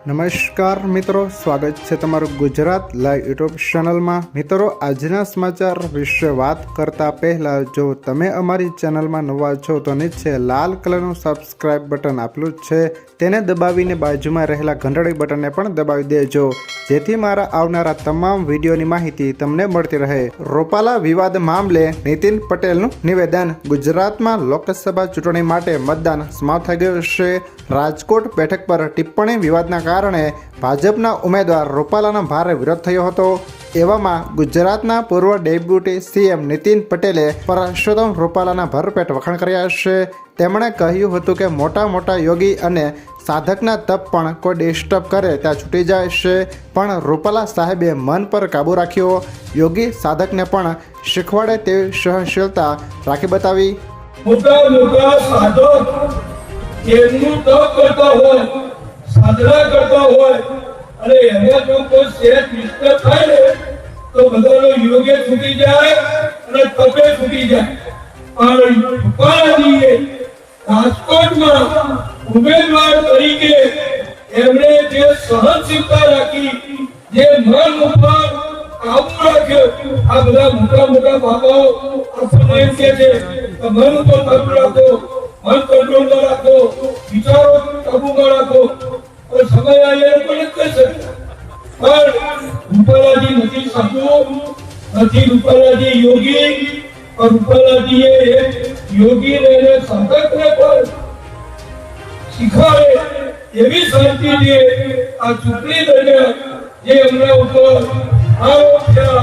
નમસ્કાર મિત્રો, સ્વાગત છે તમારું ગુજરાત લાઈવ યુટ્યુબ ચેનલમાં। મિત્રો, આજના સમાચાર વિશે વાત કરતા પહેલા જો તમે અમારી ચેનલમાં નવા છો તો નીચે લાલ કલરનું સબસ્ક્રાઇબ બટન આપેલું છે તેને દબાવીને બાજુમાં રહેલા ઘંટડી બટનને પણ દબાવી દેજો, જેથી મારા આવનારા તમામ વિડીયોની માહિતી તમને મળતી રહે। રૂપાલા વિવાદ મામલે નીતિન પટેલનું નિવેદન। ગુજરાતમાં લોકસભા ચૂંટણી માટે મતદાન સમાપ્ત થઈ ગયું છે। રાજકોટ બેઠક પર ટિપ્પણી વિવાદના કારણે ભાજપના ઉમેદવાર રૂપાલાનો ભારે વિરોધ થયો હતો। એવામાં ગુજરાતના પૂર્વ ડેપ્યુટી સીએમ નીતિન પટેલે પરસોત્તમ રૂપાલાના ભરપેટ વખાણ કર્યા છે। તેમણે કહ્યું હતું કે મોટા મોટા યોગી અને સાધકના તપ પણ કોઈ ડિસ્ટર્બ કરે ત્યાં છૂટી જાય છે, પણ રૂપાલા સાહેબે મન પર કાબૂ રાખ્યો। યોગી સાધકને પણ શીખવાડે તેવી સહનશીલતા રાખી બતાવી। મોટા મોટા સાધક એમનું તપ કરતા હોય, સાધના કરતા હોય અને એમાં જો કોઈ સેટ ડિસ્ટર્બ થાય ને તો બધાનો યોગે છૂટી જાય અને તપે છૂટી જાય। પણ રૂપાલાજીએ રાજકોટમાં ઉમેદવાર તરીકે એમણે જે સહનશીલતા રાખી, જે મન ઉપર કાબુ રાખ્યો, આ બધા મોટા મોટા બાબાઓ આપણને એમ કહે છે કે મન ઉપર કાબુ રાખો, મન કંટ્રોલમાં રાખો, વિચારો કાબુમાં રાખો, તો સમય આવ્યા પણ કહી શકે। પણ રૂપાલાજી નથી સાધુ, નથી રૂપાલાજી યોગી, પણ રૂપાલાજીએ યોગીને અને સાધકને પણ શીખવાડે એવી શાંતિથી આ ચૂંટણી દરમિયાન જે એમના ઉપર આરોપ થયા